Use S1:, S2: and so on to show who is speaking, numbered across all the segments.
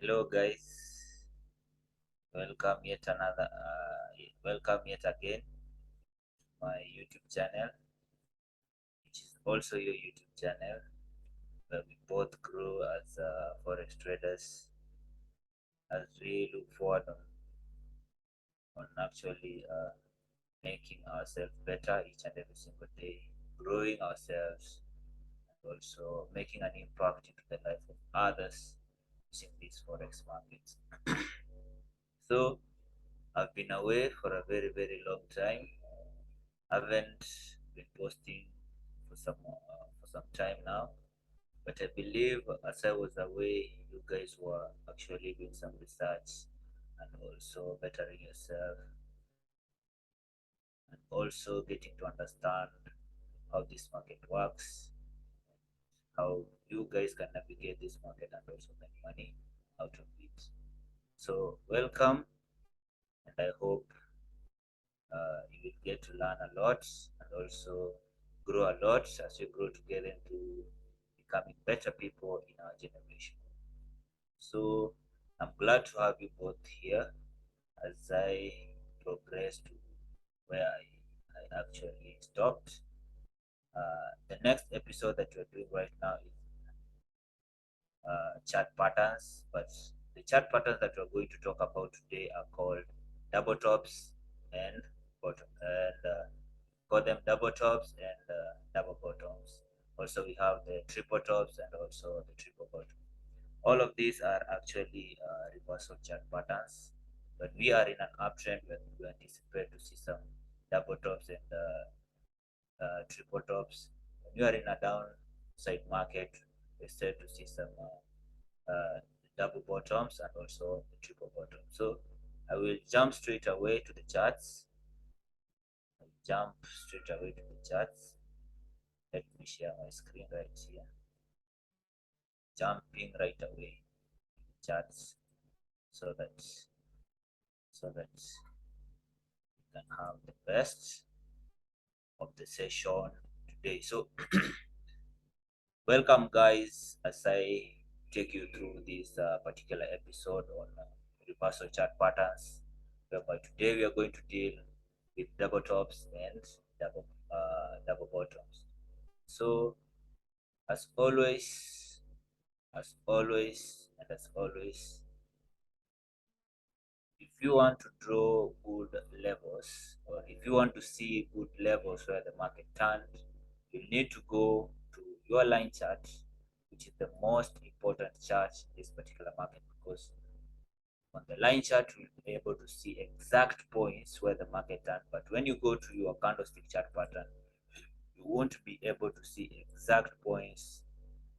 S1: Hello guys, welcome yet again to my YouTube channel, which is also your YouTube channel, where we both grow as forex traders, as we look forward on actually making ourselves better each and every single day, growing ourselves, and also making an impact into the life of others using these forex markets. So I've been away for a very long time. Haven't been posting for some time now, but I believe as I was away, you guys were actually doing some research and also bettering yourself and also getting to understand how this market works, how you guys can navigate this market and also make money out of it. So welcome, and I hope you will get to learn a lot and also grow a lot as you grow together into becoming better people in our generation. So I'm glad to have you both here as I progress to where I actually stopped. The next episode that we're doing right now is chart patterns, but the chart patterns that we're going to talk about today are called double tops and bottom, and call them double tops and double bottoms. Also, we have the triple tops and also the triple bottom. All of these are actually reversal chart patterns. When we are in an uptrend, we anticipate to see some double tops and triple tops. When you are in a downside market, we start to see some double bottoms and also the triple bottom. So I will jump straight away to the charts. Jump straight away to the charts. Let me share my screen right here. Jumping right away to the charts so that we can have the best of the session today. So welcome guys as I take you through this particular episode on reversal chart patterns, whereby today we are going to deal with double tops and double bottoms. So as always, and as always, if you want to draw good levels, or if you want to see good levels where the market turned, you need to go to your line chart, which is the most important chart in this particular market, because on the line chart you'll be able to see exact points where the market turned. But when you go to your candlestick chart pattern, you won't be able to see exact points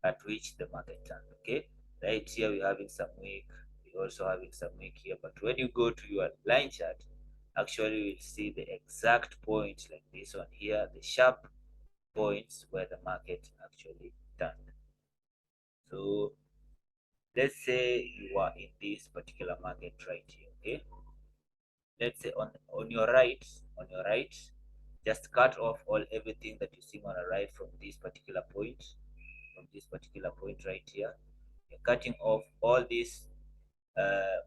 S1: at which the market turned. Okay, right here we're having some wick, we're also having some wick here, but when you go to your line chart, actually you'll see the exact points like this one here, the sharp points where the market actually turned. So let's say you are in this particular market right here. Okay, let's say on your right, just cut off all everything that you see on the right from this particular point, right here. You're cutting off all this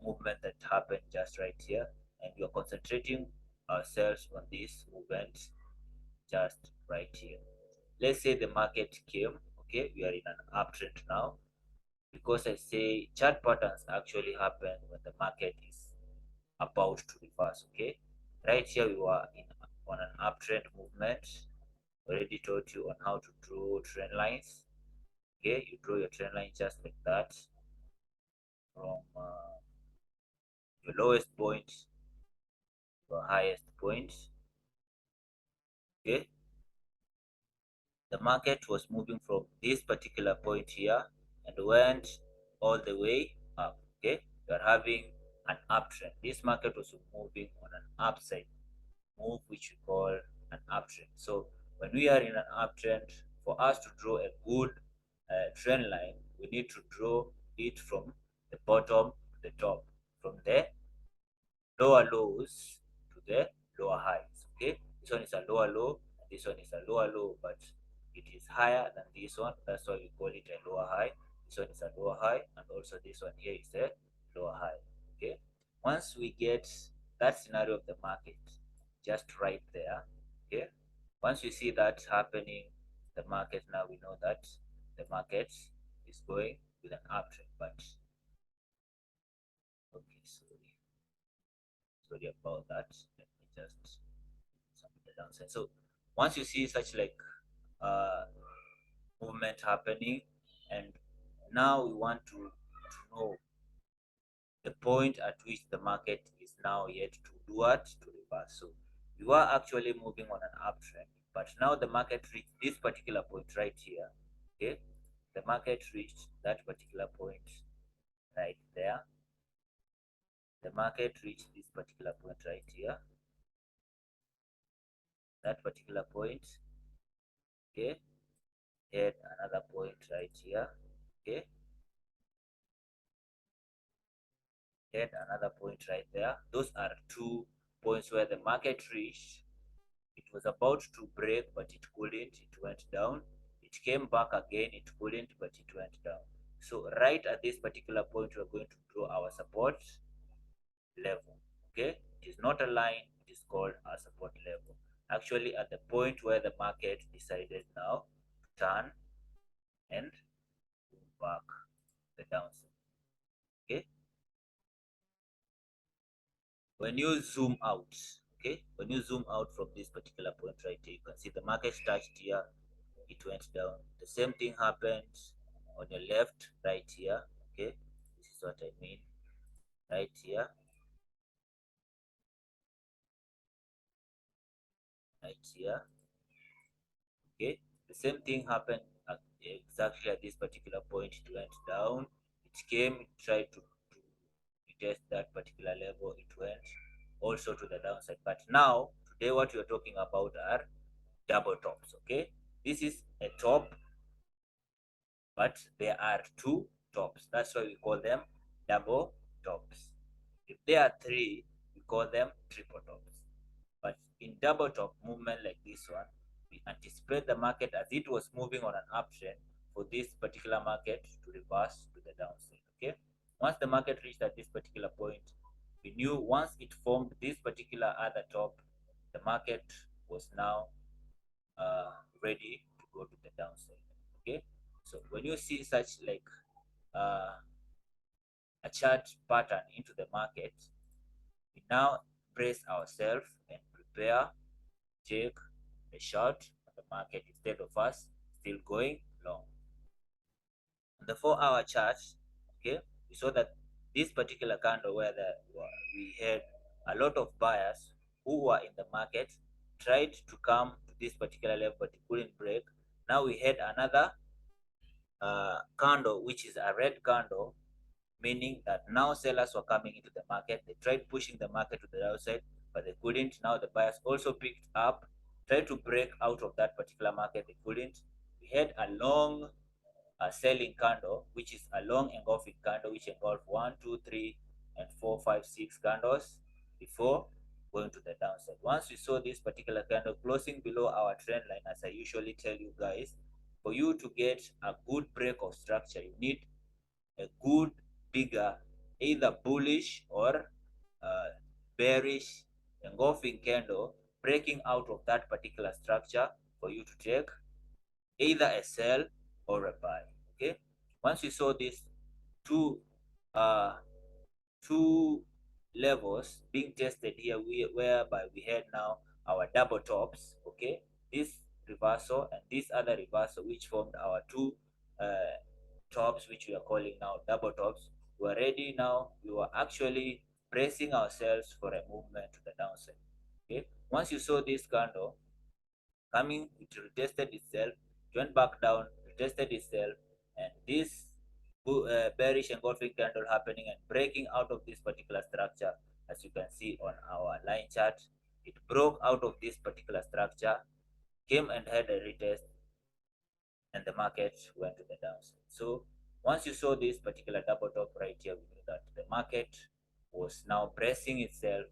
S1: movement that happened just right here, and you're concentrating ourselves on this movement just right here. Let's say the market came, okay, we are in an uptrend now, because I say chart patterns actually happen when the market is about to reverse. Okay, right here we were on an uptrend movement. Already taught you on how to draw trend lines. Okay, you draw your trend line just like that from your lowest point to your highest point. Okay, the market was moving from this particular point here and went all the way up. Okay, we are having an uptrend. This market was moving on an upside move, which we call an uptrend. So when we are in an uptrend, for us to draw a good trend line, we need to draw it from the bottom to the top, from the lower lows to the lower highs. Okay, this one is a lower low, and this one is a lower low, but it is higher than this one. That's why we call it a lower high. This one is a lower high, and also this one here is a lower high. Okay, once we get that scenario of the market just right there, okay, once we see that happening, the market, now we know that the market is going with an uptrend. But okay, sorry about that. Let me just something the downside. So once you see such like uh movement happening, and now we want to know the point at which the market is now yet to do what? To reverse. So you are actually moving on an uptrend, but now the market reached this particular point right here. Okay, the market reached that particular point right there. The market reached this particular point right here. That particular point. Okay, hit another point right here. Okay, hit another point right there. Those are two points where the market reached. It was about to break, but it couldn't. It went down. It came back again. It couldn't, but it went down. So right at this particular point, we're going to draw our support level. Okay, it is not a line. It is called a support level. Actually, at the point where the market decided now to turn and move back the downside. Okay, when you zoom out, okay, when you zoom out from this particular point right here, you can see the market touched here, it went down. The same thing happened on your left right here. Okay, this is what I mean right here, right here. Okay, the same thing happened exactly at this particular point. It went down, it came, it tried to test that particular level, it went also to the downside. But now today what we're talking about are double tops. Okay, this is a top, but there are two tops. That's why we call them double tops. If there are three, we call them triple tops. But in double top movement like this one, we anticipate the market as it was moving on an uptrend for this particular market to reverse to the downside. Okay, once the market reached at this particular point, we knew once it formed this particular other top, the market was now ready to go to the downside. Okay, so when you see such like uh, a chart pattern into the market, we now brace ourselves and prepare, take a short on the market instead of us still going long. On the 4-hour chart, okay, we saw that this particular candle where we had a lot of buyers who were in the market tried to come to this particular level but it couldn't break. Now we had another candle which is a red candle, meaning that now sellers were coming into the market. They tried pushing the market to the downside, but they couldn't. Now the buyers also picked up, tried to break out of that particular market. They couldn't. We had a long selling candle, which is a long engulfing candle, which engulfed 1, 2, 3, and 4, 5, 6 candles before going to the downside. Once we saw this particular candle closing below our trend line, as I usually tell you guys, for you to get a good break of structure, you need a good bigger either bullish or bearish engulfing candle breaking out of that particular structure for you to take either a sell or a buy. Okay, once we saw these two uh two levels being tested here, whereby we had now our double tops. Okay, this reversal and this other reversal which formed our two tops, which we are calling now double tops. We are ready now. We were actually bracing ourselves for a movement to the downside. Okay, once you saw this candle coming, it retested itself, went back down, retested itself, and this bearish engulfing candle happening and breaking out of this particular structure. As you can see on our line chart, it broke out of this particular structure, came and had a retest, and the market went to the downside. So once you saw this particular double top right here, we knew that the market was now pressing itself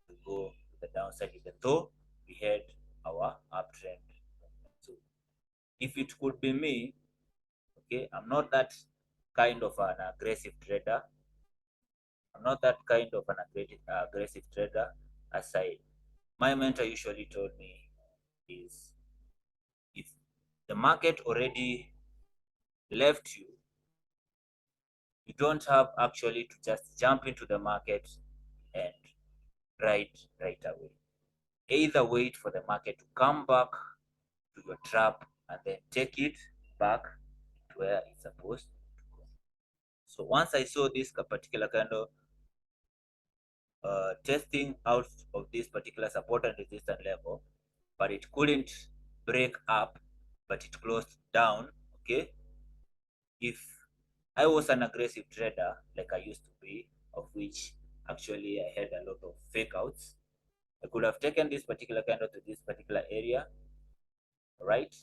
S1: to go to the downside, even though we had our uptrend. So if it could be me, okay, I'm not that kind of an aggressive trader. I'm not that kind of an aggressive trader. My mentor usually told me is, if the market already left you, you don't have actually to just jump into the market and ride right away. Either wait for the market to come back to your trap and then take it back to where it's supposed to go. So once I saw this particular candle testing out of this particular support and resistance level, but it couldn't break up, but it closed down. Okay, if I was an aggressive trader like I used to be, of which actually I had a lot of fake outs, I could have taken this particular candle to this particular area, right?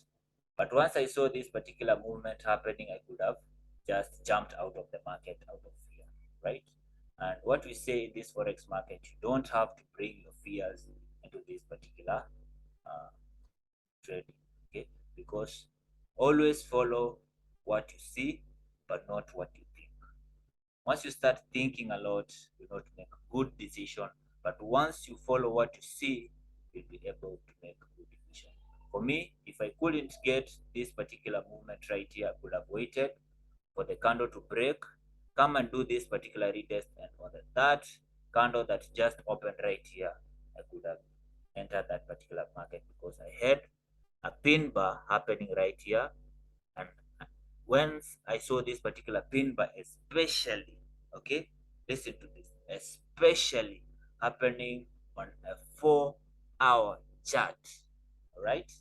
S1: But once I saw this particular movement happening, I could have just jumped out of the market out of fear, right? And what we say in this forex market, you don't have to bring your fears into this particular uh, trading, okay? Because always follow what you see, but not what you think. Once you start thinking a lot, you not make good decision. But once you follow what you see, you'll be able to make good decision. For me, if I couldn't get this particular movement right here, I could have waited for the candle to break, come and do this particular retest, and on the third candle that just opened right here, I could have entered that particular market because I had a pin bar happening right here. And once I saw this particular pin bar, especially, okay, listen to this, especially happening on a 4-hour chart, all right?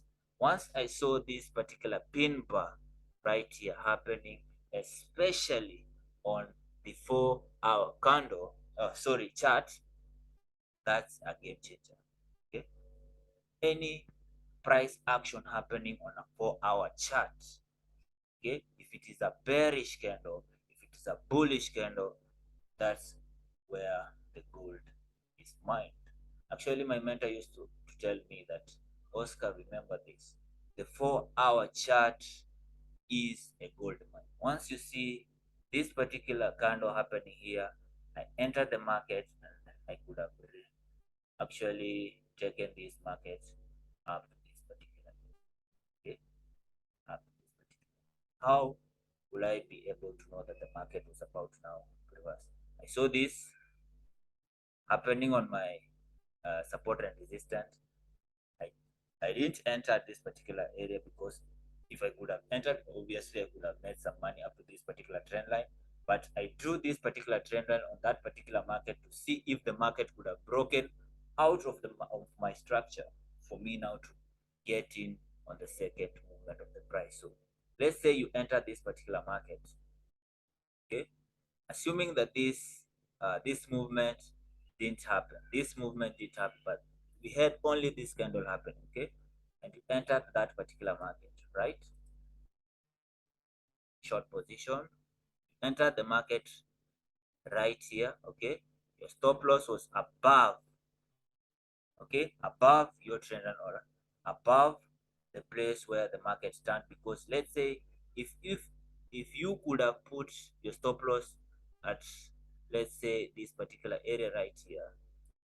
S1: Once I saw this particular pin bar right here happening, especially on the 4-hour candle, chart, that's a game changer, okay? Any price action happening on a 4-hour chart, okay, if it is a bearish candle, if it is a bullish candle, that's where the gold is mined. Actually, my mentor used to tell me that, Oscar, remember this, the 4-hour chart is a gold mine. Once you see this particular candle happening here, I entered the market and I could have actually taken this market up to this particular, okay, up to this particular. How will I be able to know that the market was about now to reverse? I saw this happening on my support and resistance. I, I didn't enter this particular area because if I could have entered, obviously I could have made some money up to this particular trend line. But I drew this particular trend line on that particular market to see if the market could have broken out of my structure for me now to get in on the second movement of the price. So let's say you enter this particular market, okay, assuming that this movement didn't happen, but we had only this candle happening, okay, and you entered that particular market, right? Short position, enter the market right here, okay, your stop loss was above, okay, above your trend line or above the place where the market stands. Because let's say if you could have put your stop loss at, let's say, this particular area right here,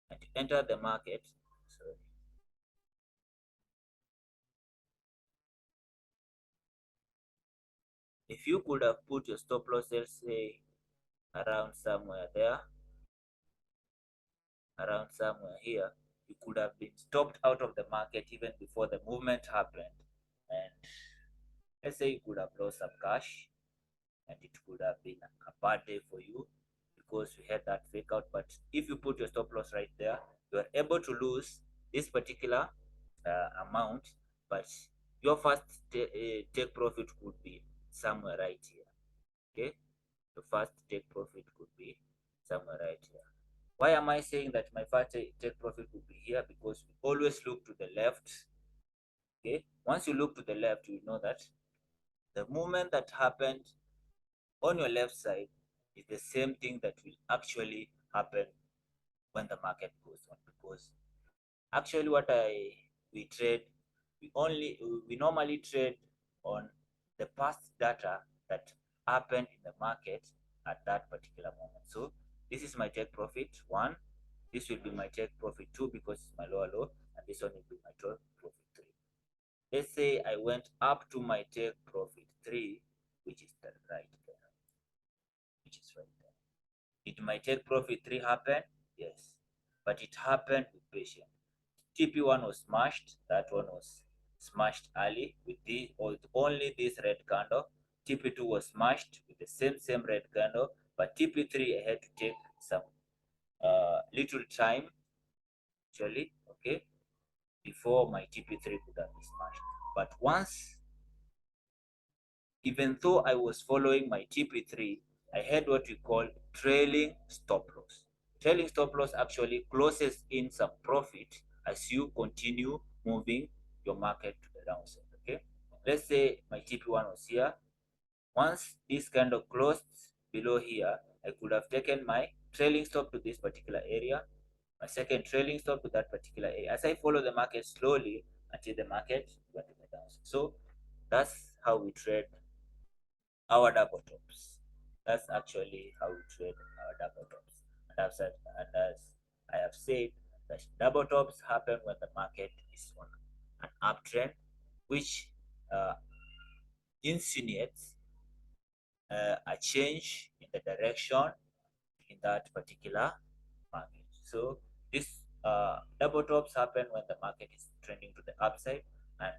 S1: and you enter the market, sorry, if you could have put your stop loss, let's say, around somewhere there, around somewhere here, you could have been stopped out of the market even before the movement happened. And let's say you could have lost some cash, and it could have been a bad day for you because you had that fake out. But if you put your stop loss right there, you are able to lose this particular amount, but your first take profit could be somewhere right here, okay? The first take profit could be somewhere right here. Why am I saying that my first take profit could be here? Because we always look to the left, okay? Once you look to the left, you know that the movement that happened on your left side is the same thing that will actually happen when the market goes on. Because actually what we trade, we normally trade on the past data that happened in the market at that particular moment. So This is my take profit 1. This will be my take profit 2 because it's my lower low, and this one will be my take profit 3. Let's say I went up to my take profit 3, which is the right there, which is right there. Did my take profit 3 happen? Yes, but it happened with patience. TP1 was smashed. That one was smashed early with this, or with only this red candle. TP2 was smashed with the same red candle, but TP3 I had to take some little time actually, okay, before my TP3 could have been smashed. But once, even though I was following my TP3, I had what we call trailing stop loss. Trailing stop loss actually closes in some profit as you continue moving your market to the downside. Okay, let's say my TP1 was here. Once this kind of closed below here, I could have taken my trailing stop to this particular area, my second trailing stop to that particular area, as I follow the market slowly until the market went to the downside. So that's how we trade our double tops. That's actually how we trade our double tops. And as I have said, that double tops happen when the market is on an uptrend, which uh, insinuates a change in the direction in that particular market. So this double tops happen when the market is trending to the upside, and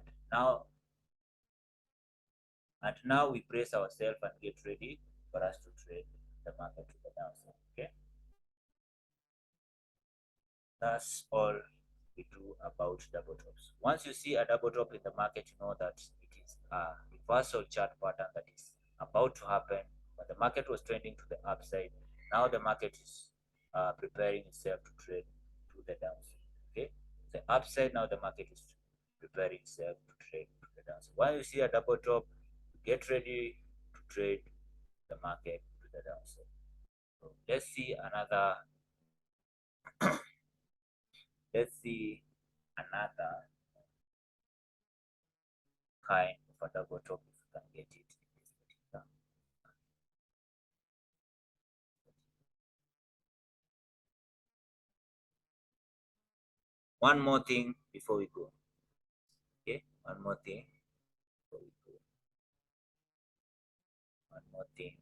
S1: now we brace ourselves and get ready for us to trade the market to the downside. Okay, that's all we do about double tops. Once you see a double top in the market, you know that it is a reversal chart pattern that is about to happen. When the market was trending to the upside, now the market is preparing itself to trade to the downside. Okay, the upside, now the market is preparing itself to trade to the downside. When you see a double top, get ready to trade the market to the downside. So let's see another let's see another kind of a double top if you can get it in this particular. One more thing before we go. Okay, one more thing before we go. One more thing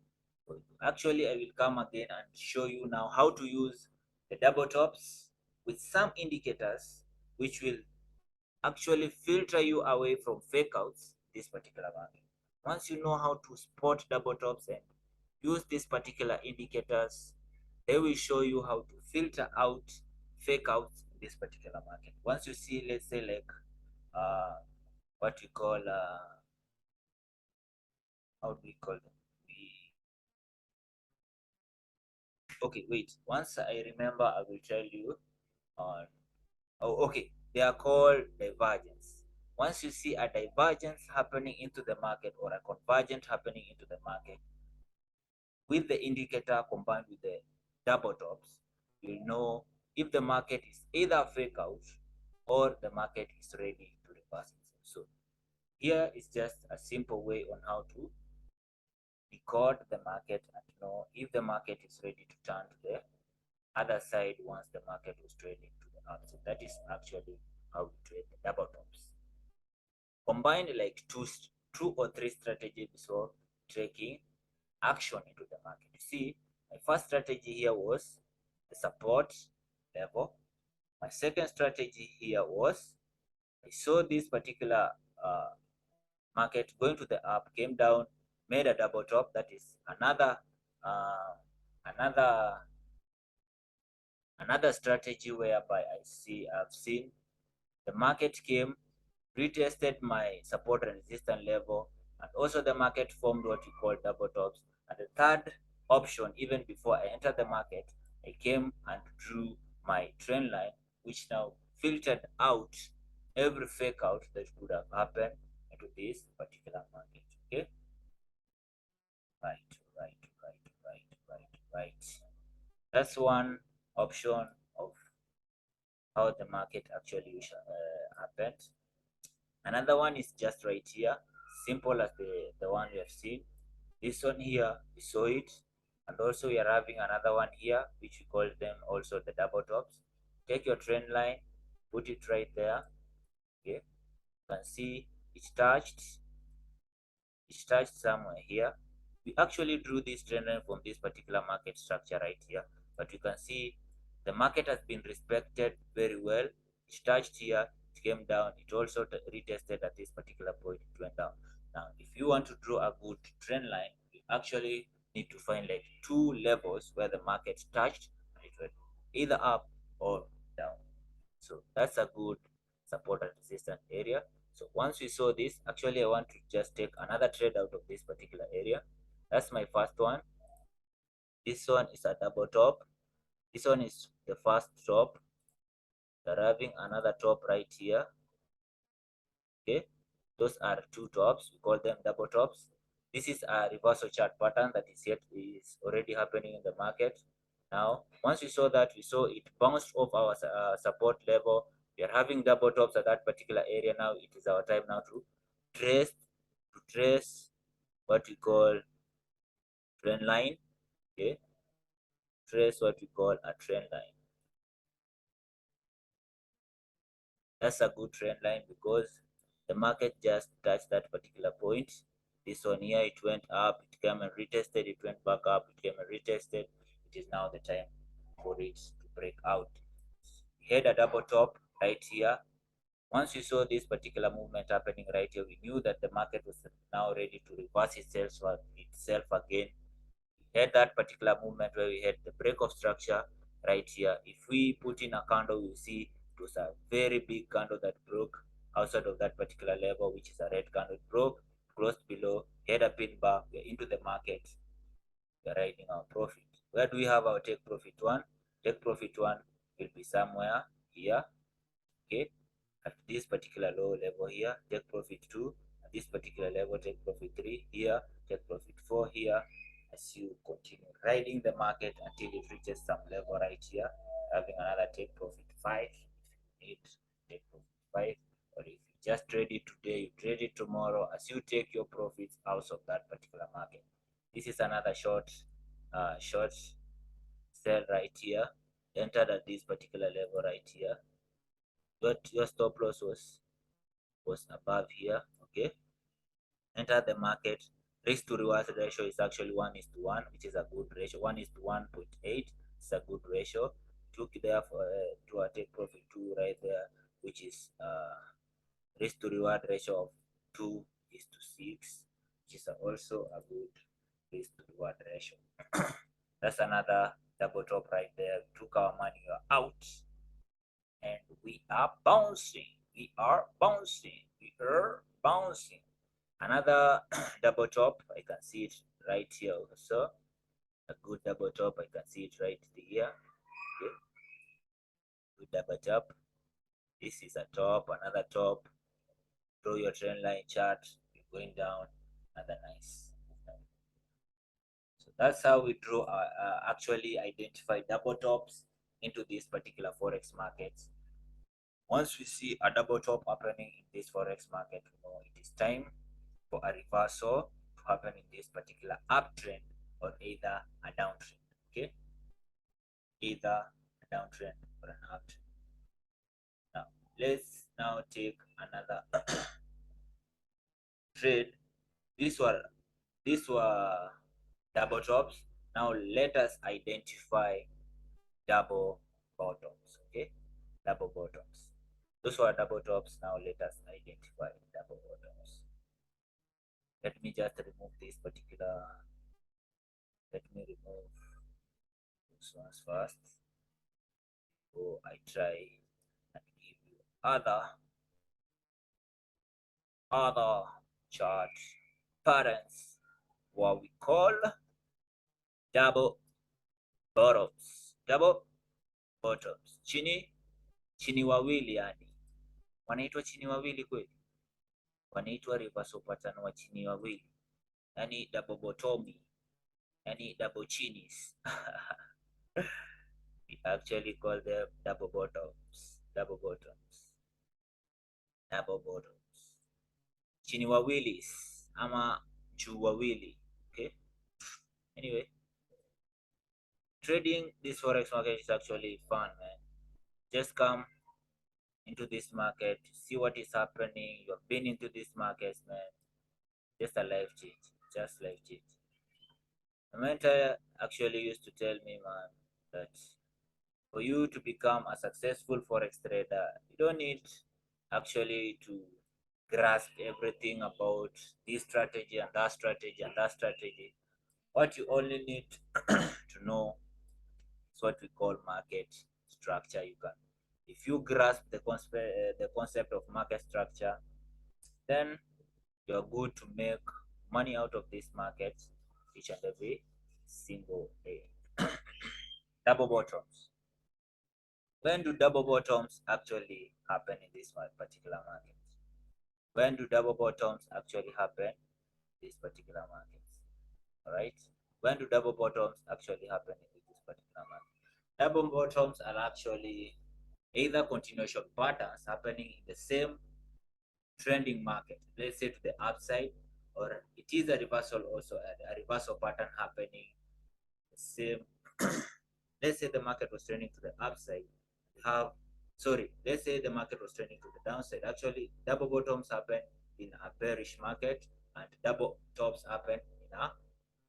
S1: before we go. Actually, I will come again and show you now how to use the double tops with some indicators which will actually filter you away from fake outs this particular market. Once you know how to spot double tops and use these particular indicators, they will show you how to filter out fake outs in this particular market. Once you see, let's say, like what we call how do we call them? Okay, wait. Once I remember, I will tell you on. Oh, okay. They are called divergence. Once you see a divergence happening into the market or a convergence happening into the market, with the indicator combined with the double tops, you'll know if the market is either fake out or the market is ready to reverse itself. So here is just a simple way on how to record the market and know if the market is ready to turn to the other side once the market was trading to the upside. That is actually how we trade the double tops. Combine like two or three strategies before taking action into the market. You see, my first strategy here was the support level. My second strategy here was I saw this particular market going to the up, came down, made a double top. That is uh, another another strategy whereby I've seen the market came, retested my support and resistance level, and also the market formed what we call double tops. And the third option, even before I entered the market, I came and drew my trend line, which now filtered out every fake out that could have happened into this particular market. Okay, right, right, right, right, right, right. That's one option of how the market actually happened. Another one is just right here, simple as the one we have seen. This one here, we saw it, And also we are having another one here, which we call them also the double tops. Take your trend line, put it right there. Okay, you can see it touched somewhere here. We actually drew this trend line from this particular market structure right here, but you can see the market has been respected very well. It touched here, it came down, it also retested at this particular point, it went down. Now if you want to draw a good trend line, you actually need to find like two levels where the market touched and it went either up or down. So that's a good support and resistance area. So once we saw this, actually I want to just take another trade out of this particular area. That's my first one. This one is a double top. This one is the first top. We're having another top right here. Okay, those are two tops. We call them double tops. This is a reversal chart pattern that is already happening in the market. Now, once we saw that, we saw it bounced off our support level. We are having double tops at that particular area. Now it is our time now to trace what we call trend line. Okay, trace what we call a trend line. That's a good trend line because the market just touched that particular point. This one here, it went up, it came and retested, it went back up, it came and retested. It is now the time for it to break out. We had a double top right here. Once we saw this particular movement happening right here, we knew that the market was now ready to reverse itself again. We had that particular movement where we had the break of structure right here. If we put in a candle, you see it was a very big candle that broke outside of that particular level, which is a red candle. It broke, closed below, had a pin bar. We're into the market. We're riding our profit. Where do we have our take profit one? Take profit one will be somewhere here. Okay, at this particular low level here, take profit 2. At this particular level, take profit 3 here, take profit 4 here, as you continue riding the market until it reaches some level right here, having another take profit 5 if you need take profit 5, or if you just trade it today, you trade it tomorrow, as you take your profits out of that particular market. This is another short sell right here, entered at this particular level right here. Your stop loss was above here. Okay, enter the market. Risk to reward ratio is actually 1:1, which is a good ratio. 1:1.8 is a good ratio. Took there for to take profit 2 right there, which is risk to reward ratio of 2:6, which is also a good risk to reward ratio. That's another double top right there. Took our money out, and we are bouncing. We are bouncing. We are bouncing. Another double top, I can see it right here also. A good double top, I can see it right here. Okay. Good double top. This is a top, another top. Draw your trend line chart. You're going down, another nice. So that's how we draw, actually identify double tops into these particular forex markets. Once we see a double top happening in this forex market, we know it is time for a reversal to happen in this particular uptrend or either a downtrend. Okay, either a downtrend or an uptrend. Now let's now take another trade. These were double tops. Now let us identify double bottoms. Okay, double bottoms. Those were double tops. Now let us identify double bottoms. Let me just remove this particular. Let me remove this ones first. So I try and give you other chart patterns, what we call double bottoms. Double bottoms. Chini wawili, yani wanaitwa chini wawili kweli, wanaitwa reversal pattern wa chini wawili, yani double bottomi, yani double chinis. We actually call them double bottoms. Double bottoms. Double bottoms. Chini wawilis ama juu wawili. Okay, anyway, trading this forex market is actually fun, man. Just come into this market, see what is happening. You have been into this markets, man. Just a life change. Just life change. My mentor actually used to tell me, man, that for you to become a successful forex trader, you don't need actually to grasp everything about this strategy and that strategy and that strategy. What you only need to know is what we call market structure. You can, if you grasp the concept of market structure, then you're good to make money out of this market each and every single day. Double bottoms. When do double bottoms actually happen in this particular market? When do double bottoms actually happen in this particular market? All right. When do double bottoms actually happen in this particular market? Double bottoms are actually either continuation patterns happening in the same trending market, let's say to the upside, or it is a reversal also, a reversal pattern happening the same. Let's say the market was trending to the upside. Have sorry, let's say the market was trending to the downside. Actually, double bottoms happen in a bearish market, and double tops happen in a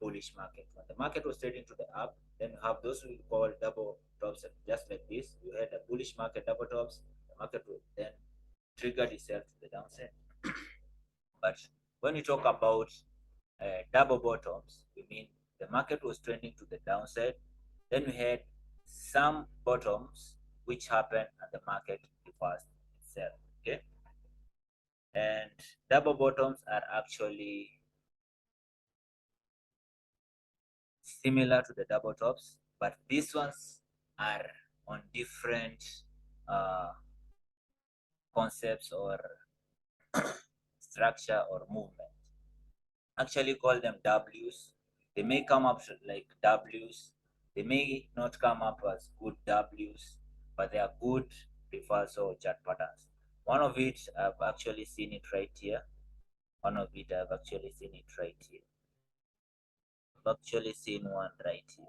S1: bullish market. When the market was trading to the up, then you have those we call double tops, just like this. You had a bullish market, double tops. The market will then trigger itself to the downside. But when we talk about double bottoms, we mean the market was trending to the downside. Then we had some bottoms which happened and the market reversed itself. Okay, and double bottoms are actually similar to the double tops, but these ones are on different uh, concepts or structure or movement. Actually call them W's. They may come up like W's. They may not come up as good W's, but they are good reversal chart patterns. One of it, I've actually seen it right here. One of it, I've actually seen it right here. I've actually seen one right here.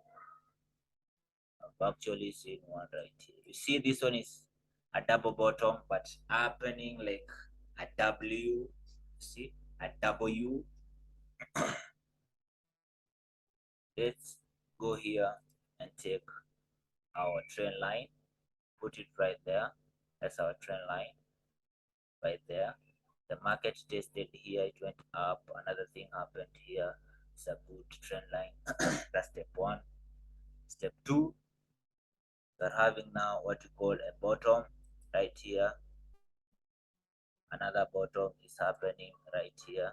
S1: I've actually seen one right here. You see, this one is a double bottom, but happening like a W. See, a W. Let's go here and take our trend line, put it right there. That's our trend line right there. The market tested here, it went up. Another thing happened here. It's a good trend line. That's step one. Step two, we're having now what we call a bottom right here. Another bottom is happening right here.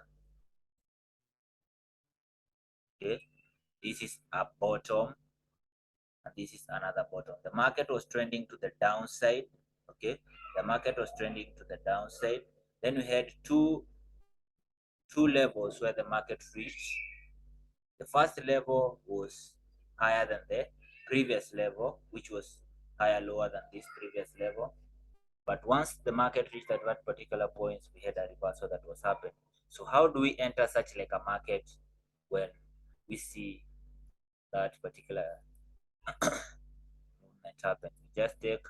S1: Okay, this is a bottom and this is another bottom. The market was trending to the downside. Okay, the market was trending to the downside. Then we had two levels where the market reached. The first level was higher than the previous level, which was higher lower than this previous level. But once the market reached at that particular point, we had a reversal that was happening. So how do we enter such like a market when we see that particular movement happen? We just take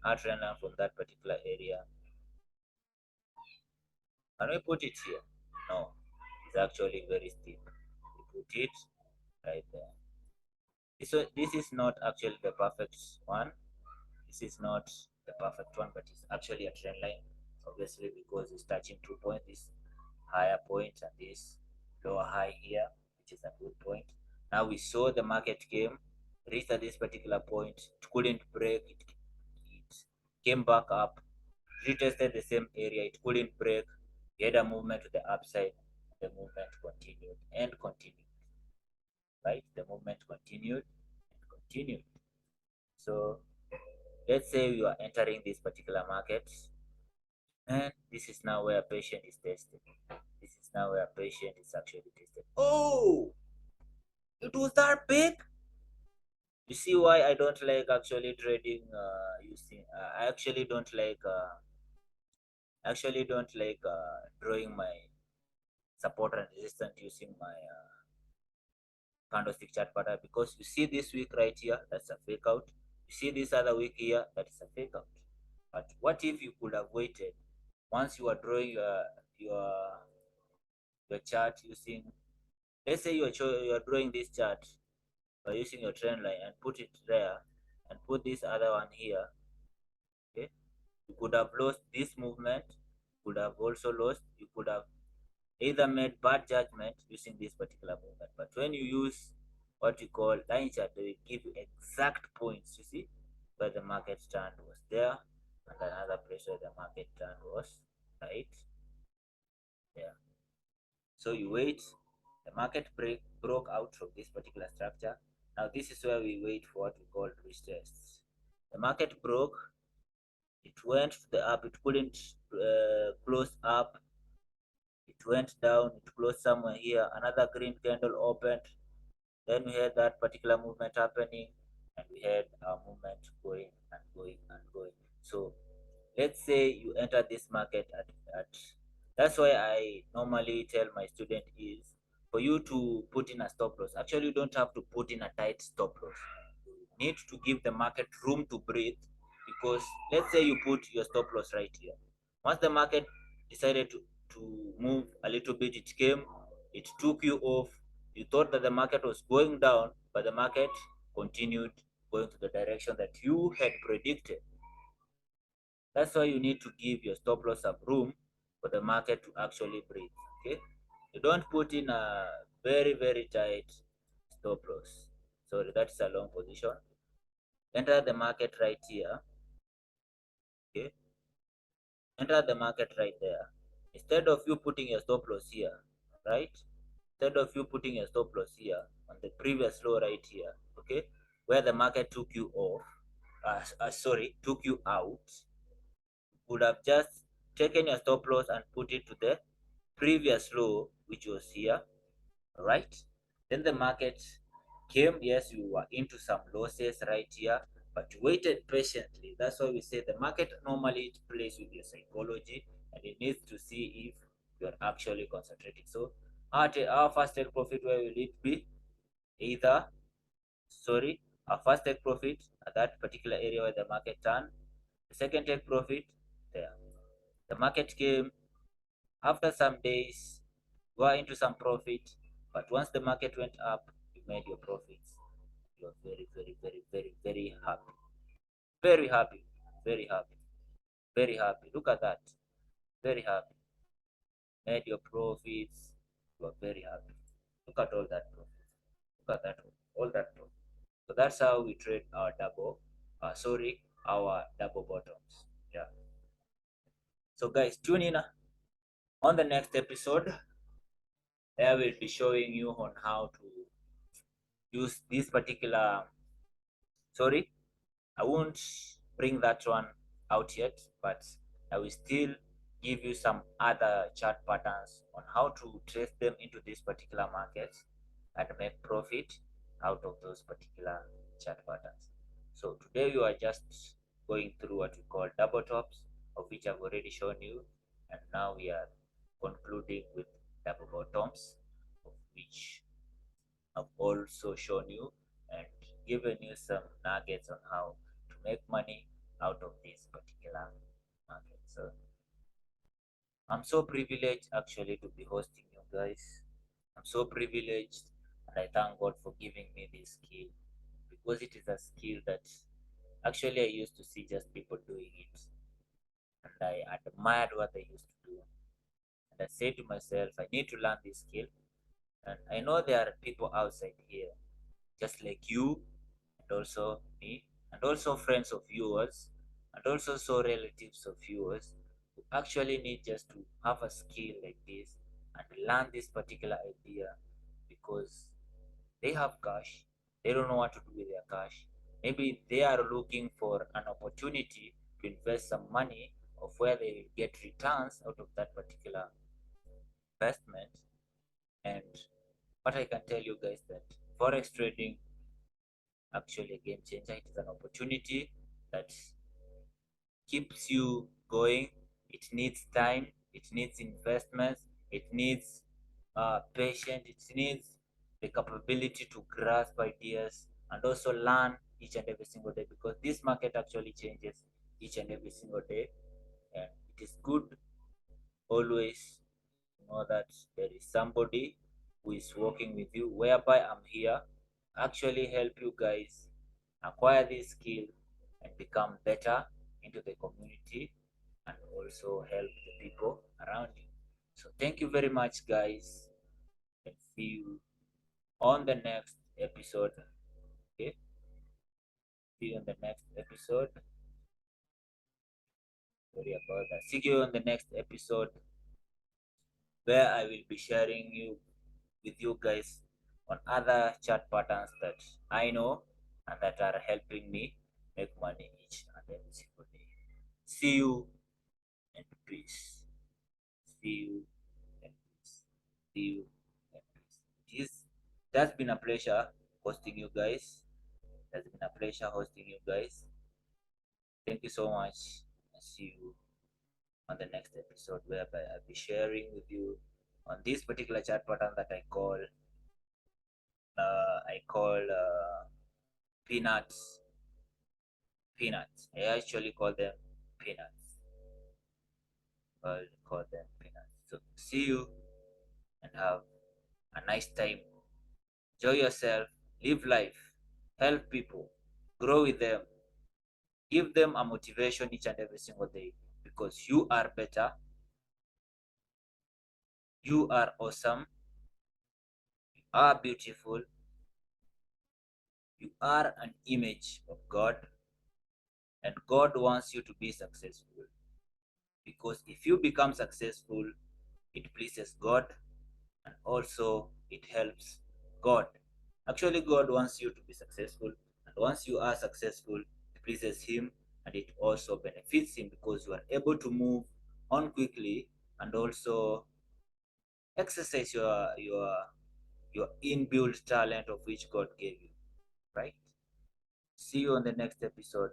S1: our trend line from that particular area. Can we put it here? No, it's actually very steep. We put it right there. So this is not actually the perfect one. This is not the perfect one, but it's actually a trend line, obviously, because it's touching 2 points, this higher point and this lower high here, which is a good point. Now we saw the market came, reached at this particular point, it couldn't break, it came back up, retested the same area, it couldn't break, we had a movement to the upside, the movement continued and continued, right? The movement continued and continued. So let's say you are entering this particular market, and this is now where patience is tested. This is now where patience is actually tested. Oh, it was that big. You see why I don't like actually trading using. I actually don't like drawing my support and resistance using my candlestick chart pattern, because you see this week right here, that's a fake out. You see this other week here, that is a fake out. But what if you could have waited once you are drawing your your chart using, let's say you are drawing this chart by using your trend line and put it there and put this other one here. Okay, you could have lost this movement, could have also lost, you could have either made bad judgment using this particular movement. But when you use what you call line chart, they will give you exact points, you see, where the market stand was there and another place where the market stand was right there. So you wait, the market broke out from this particular structure. Now this is where we wait for what we call retests. The market broke, it went to the up, it couldn't close up, it went down, it closed somewhere here, another green candle opened, then we had that particular movement happening, and we had a movement going and going and going. So let's say you enter this market at that's why I normally tell my student is for you to put in a stop loss. Actually, you don't have to put in a tight stop loss. You need to give the market room to breathe, because let's say you put your stop loss right here. Once the market decided to move a little bit, it came, it took you off. You thought that the market was going down, but the market continued going to the direction that you had predicted. That's why you need to give your stop loss some room for the market to actually breathe. Okay, you don't put in a very very tight stop loss. So that's a long position. Enter the market right here. Okay, enter the market right there. Instead of you putting your stop loss here, right? Instead of you putting your stop loss here on the previous low right here, okay, where the market took you off, took you out, would have just taken your stop loss and put it to the previous low, which was here, right? Then the market came, yes, you were into some losses right here, but you waited patiently. That's why we say the market normally plays with your psychology, and it needs to see if you're actually concentrating. So our first take profit, where will it be? Either, sorry, our first take profit at that particular area where the market turned. The second take profit there. The market came after some days, go into some profit, but once the market went up, you made your profits. You're very, very, very, very, very happy. Very happy. Very happy. Very happy. Look at that. Very happy. Made your profits. You are very happy. Look at all that profit. Look at that. All that profit. So that's how we trade our our double bottoms. Yeah. So guys, tune in on the next episode. I will be showing you on how to use this particular, sorry, I won't bring that one out yet, but I will still give you some other chart patterns on how to trace them into this particular market and make profit out of those particular chart patterns. So today you are just going through what we call double tops, of which I've already shown you, and now we are concluding with double bottoms, of which I've also shown you and given you some nuggets on how to make money out of this particular market. So I'm so privileged actually to be hosting you guys. I'm so privileged, and I thank God for giving me this skill, because it is a skill that actually I used to see just people doing it, and I admired what they used to do. And I said to myself, I need to learn this skill. And I know there are people outside here just like you, and also me, and also friends of yours, and also so relatives of yours who actually need just to have a skill like this and learn this particular idea, because they have cash, they don't know what to do with their cash. Maybe they are looking for an opportunity to invest some money of where they will get returns out of that particular investment. And what I can tell you guys that forex trading actually a game changer. It is an opportunity that keeps you going. It needs time, it needs investments, it needs patience, it needs the capability to grasp ideas and also learn each and every single day, because this market actually changes each and every single day. And it is good always to know that there is somebody who is working with you, whereby I'm here actually help you guys acquire this skill and become better into the community and also help the people around you. So thank you very much, guys, and see you on the next episode. Okay, see you on the next episode. Sorry about that. See you on the next episode where I will be sharing you with you guys on other chat patterns that I know and that are helping me make money each and every single day. See you and peace. See you and peace. See you and peace. It has been a pleasure hosting you guys. It has been a pleasure hosting you guys. Thank you so much. And see you on the next episode whereby I'll be sharing with you on this particular chat pattern that I call peanuts. Peanuts. I actually call them peanuts. I call them peanuts. So see you and have a nice time. Enjoy yourself. Live life. Help people. Grow with them. Give them a motivation each and every single day, because you are better. You are awesome. You are beautiful. You are an image of God, and God wants you to be successful. Because if you become successful, it pleases God and also it helps God. Actually, God wants you to be successful, and once you are successful, it pleases Him and it also benefits Him, because you are able to move on quickly and also exercise your inbuilt talent of which God gave you. Right? See you on the next episode.